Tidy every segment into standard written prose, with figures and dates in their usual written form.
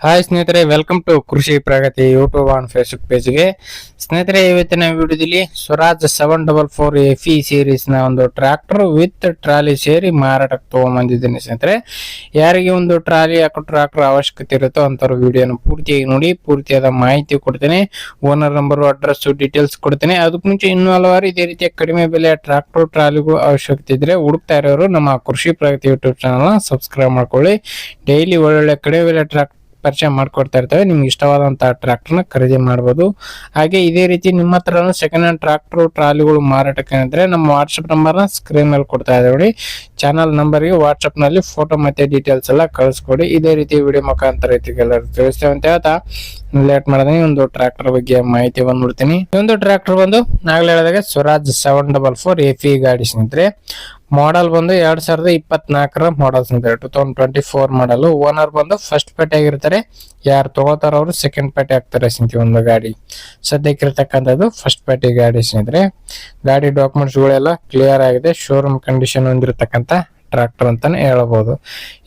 Hi ಸ್ನೇಹಿತರೆ, welcome to ಕೃಷಿ ಪ್ರಗತಿ YouTube on Facebook ಪೇಜ್ಗೆ. ಸ್ನೇಹಿತರೆ, ಇವತ್ತಿನ ವಿಡಿಯೋದಲ್ಲಿ ಸ್ವರಾಜ್ 744 FE ಸೀರೀಸ್ ನ ಒಂದು ಟ್ರ್ಯಾಕ್ಟರ್ ವಿತ್ ಟ್ರಾಲಿ ಸೇರಿ ಮಾರಾಟಕ್ಕೆ ತಗೊಂಡ್ಬಂದಿದ್ದೀನಿ. ಸ್ನೇಹಿತರೆ, ಯಾರಿಗೆ ಒಂದು ಟ್ರಾಲಿ ಹಾಕೋ ಟ್ರ್ಯಾಕ್ಟರ್ ಅವಶ್ಯಕತೆ ಇರುತ್ತೋ ಅಂತವ್ರು ವಿಡಿಯೋನ ಪೂರ್ತಿಯಾಗಿ ನೋಡಿ, ಪೂರ್ತಿಯಾದ ಮಾಹಿತಿ ಕೊಡ್ತೇನೆ. ಓನರ್ ನಂಬರ್, ಅಡ್ರೆಸ್, ಡೀಟೇಲ್ಸ್ ಕೊಡ್ತೇನೆ. ಅದಕ್ಕೆ ಮುಂಚೆ ಇನ್ನೂ ಹಲವಾರು ಇದೇ ರೀತಿಯ ಕಡಿಮೆ ಬೆಲೆಯ ಟ್ರ್ಯಾಕ್ಟರ್ ಟ್ರಾಲಿಗಳು ಅವಶ್ಯಕತೆ ಇದ್ರೆ ಹುಡುಕ್ತಾ ಇರೋರು ನಮ್ಮ ಕೃಷಿ ಪ್ರಗತಿ ಯೂಟ್ಯೂಬ್ ಚಾನಲ್ ಸಬ್ಸ್ಕ್ರೈಬ್ ಮಾಡ್ಕೊಳ್ಳಿ. ಡೈಲಿ ಒಳ್ಳೊಳ್ಳೆ ಕಡಿಮೆ ಬೆಲೆ ಟ್ರ್ಯಾಕ್ಟರ್ ಪರಿಚಯ ಮಾಡ್ಕೊಡ್ತಾ ಇರ್ತವೆ. ನಿಮ್ಗೆ ಇಷ್ಟವಾದಂತಹ ಟ್ರ್ಯಾಕ್ಟರ್ ನ ಖರೀದಿ ಮಾಡಬಹುದು. ಹಾಗೆ ಇದೇ ರೀತಿ ನಿಮ್ಮ ಹತ್ರ ಸೆಕೆಂಡ್ ಹ್ಯಾಂಡ್ ಟ್ರ್ಯಾಕ್ಟರ್ ಟ್ರಾಲಿಗಳು ಮಾರಾಟಕ್ಕೆ ಅಂದ್ರೆ ನಮ್ಮ ವಾಟ್ಸ್ಆಪ್ ನಂಬರ್ ನ ಸ್ಕ್ರೀನ್ ಮೇಲೆ ಕೊಡ್ತಾ ಇದ್ದೇವೆ ನೋಡಿ. ಚಾನಲ್ ನಂಬರ್ಗೆ ವಾಟ್ಸ್ಆಪ್ ನಲ್ಲಿ ಫೋಟೋ ಮತ್ತೆ ಡೀಟೇಲ್ಸ್ ಎಲ್ಲ ಕಳಿಸ್ಕೊಡಿ. ಇದೇ ರೀತಿ ವಿಡಿಯೋ ಮುಖಾಂತರ ಎಲ್ಲರೂ ತಿಳಿಸ್ತೇವೆ ಅಂತ ಹೇಳ್ತಾ ಲೇಟ್ ಮಾಡಿದ್ರೆ ಒಂದು ಟ್ರ್ಯಾಕ್ಟರ್ ಬಗ್ಗೆ ಮಾಹಿತಿ ಬಂದ್ಬಿಡ್ತೀನಿ. ಒಂದು ಟ್ರ್ಯಾಕ್ಟರ್ ಬಂದು ನಾಗಲೇ ಹೇಳಿದಾಗ ಸ್ವರಾಜ್ 744 FE ಗಾಡಿ ಸ್ನೇಹಿತರೆ. ಮಾಡಲ್ ಬಂದು 2024 ಮಾಡಲ್ ಸ್ನೇಹಿತರೆ, 2024 ಮಾಡಲ್. ಓನರ್ ಬಂದು ಫಸ್ಟ್ ಪೇಟೆ ಆಗಿರ್ತಾರೆ. ಯಾರು ತಗೋತಾರ ಅವರು ಸೆಕೆಂಡ್ ಪೇಟೆ ಆಗ್ತಾರೆ ಸ್ನೇಹಿತರೆ. ಒಂದು ಗಾಡಿ ಸದ್ಯಕ್ಕಿರ್ತಕ್ಕಂಥದ್ದು ಫಸ್ಟ್ ಪೇಟೆ ಗಾಡಿ ಸ್ನೇಹಿತರೆ. ಗಾಡಿ ಡಾಕ್ಯುಮೆಂಟ್ಸ್ ಗಳೆಲ್ಲ ಕ್ಲಿಯರ್ ಆಗಿದೆ. ಶೋರೂಮ್ ಕಂಡೀಷನ್ ಹೊಂದಿರತಕ್ಕಂತ ಟ್ರ್ಯಾಕ್ಟರ್ ಅಂತಾನೆ ಹೇಳಬಹುದು.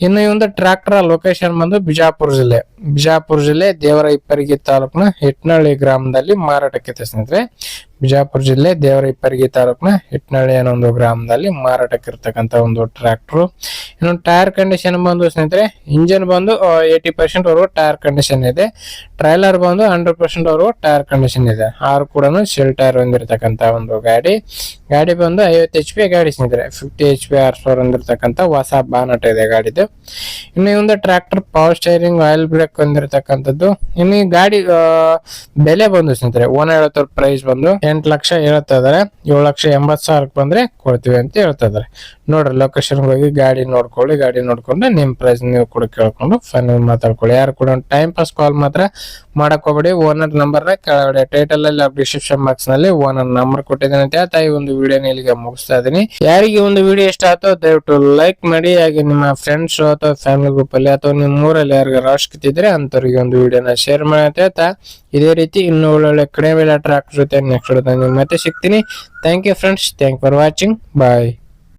ಇನ್ನು ಈ ಒಂದು ಟ್ರ್ಯಾಕ್ಟರ್ ಲೊಕೇಶನ್ ಬಂದು ಬಿಜಾಪುರ ಜಿಲ್ಲೆ ದೇವರ ಹಿಪ್ಪರಗಿ ತಾಲೂಕಿನ ಹಿಟ್ನಳ್ಳಿ ಗ್ರಾಮದಲ್ಲಿ ಮಾರಾಟಕ್ಕೆ ಸ್ನೇಹಿತರೆ. ಬಿಜಾಪುರ ಜಿಲ್ಲೆ ದೇವರ ಹಿಪ್ಪರಗಿ ತಾಲೂಕಿನ ಹಿಟ್ನಳ್ಳಿ ಅನ್ನೋ ಒಂದು ಗ್ರಾಮದಲ್ಲಿ ಮಾರಾಟಕ್ಕೆ ಇರ್ತಕ್ಕಂಥ ಒಂದು ಟ್ರ್ಯಾಕ್ಟರ್. ಇನ್ನು ಟೈರ್ ಕಂಡೀಷನ್ ಬಂದು ಸ್ನೇಹಿತರೆ, ಇಂಜಿನ್ ಬಂದು 80% ವರೆಗೂ ಟೈರ್ ಕಂಡೀಷನ್ ಇದೆ. ಟ್ರೈಲರ್ ಬಂದು 100% ವರೆಗೂ ಟೈರ್ ಕಂಡೀಷನ್ ಇದೆ. ಆರು ಕೂಡ ಶೆಲ್ ಟೈರ್ ಹೊಂದಿರತಕ್ಕಂತ ಒಂದು ಗಾಡಿ ಬಂದು 50 HP ಗಾಡಿ ಸ್ನೇಹಿತರೆ. 50 HP horsepower ಹೊಂದಿರತಕ್ಕಂತ ಹೊಸ ಬಾನಟ್ ಇದೆ ಗಾಡಿದು. ಇನ್ನು ಈ ಒಂದು tractor power steering, oil brake ಹೊಂದಿರತಕ್ಕಂಥದ್ದು. ಇನ್ನು ಈ ಗಾಡಿ ಬೆಲೆ ಬಂದು ಸ್ನೇಹಿತರೆ, ಓನರ್ ಹೇಳ್ತಾರೆ ಪ್ರೈಸ್ ಬಂದು 8 ಲಕ್ಷ ಹೇಳ್ತಾ ಇದಾರೆ. 7,80,000 ಬಂದ್ರೆ ಕೊಡ್ತೀವಿ ಅಂತ ಹೇಳ್ತಾ ಇದಾರೆ. ನೋಡ್ರಿ, ಲೊಕೇಶನ್ ಹೋಗಿ ಗಾಡಿ ನೋಡ್ಕೊಳ್ಳಿ. ಗಾಡಿ ನೋಡ್ಕೊಂಡು ನಿಮ್ ಪ್ರೈಸ್ ನೀವು ಕೂಡ ಕೇಳ್ಕೊಂಡು ಫೈನಲ್ ಮಾತಾಡ್ಕೊಳ್ಳಿ. ಯಾರು ಕೂಡ ಟೈಮ್ ಪಾಸ್ ಕಾಲ್ ಮಾತ್ರ ಮಾಡಕ್ ಹೋಗ್ಬೇಡಿ. ಓನರ್ ನಂಬರ್ ನ ಕೆಳಗಡೆ ಟೈಟಲ್ ಅಲ್ಲಿ ಡಿಸ್ಕ್ರಿಪ್ಷನ್ ಬಾಕ್ಸ್ ನಲ್ಲಿ ಓನರ್ ನಂಬರ್ ಕೊಟ್ಟಿದ್ದೇನೆ ಅಂತ ಹೇಳ್ತಾ ಈ ಒಂದು ವಿಡಿಯೋನ ಇಲ್ಲಿಗೆ ಮುಗಿಸ್ತಾ ಇದೀನಿ. ಯಾರಿಗೆ ಒಂದು ವಿಡಿಯೋ ಇಷ್ಟ ಆಯ್ತೋ ದಯವಿಟ್ಟು ಲೈಕ್ ಮಾಡಿ. ಹಾಗೆ ನಿಮ್ಮ ಫ್ರೆಂಡ್ಸ್ ಅಥವಾ ಫ್ಯಾಮಿಲಿ ಗ್ರೂಪ್ ಅಲ್ಲಿ ಅಥವಾ ನಿಮ್ಮ ಊರಲ್ಲಿ ಯಾರಿಗಾರು ಅವಶ್ಯಕತೆ ಇದ್ರೆ ಅಂತವ್ರಿಗೆ ಒಂದು ವಿಡಿಯೋನ ಶೇರ್ ಮಾಡಿ ಅಂತ ಹೇಳ್ತಾ ಇದೇ ರೀತಿ ಇನ್ನು ಒಳ್ಳೊಳ್ಳೆ ಕಡಿಮೆ ಬೆಲೆ ಟ್ರ್ಯಾಕ್ಟರ್ ಜೊತೆ ನೆಕ್ಸ್ಟ್ ಮತ್ತೆ ಸಿಗ್ತೀನಿ. Thank you friends. Thank for watching. Bye.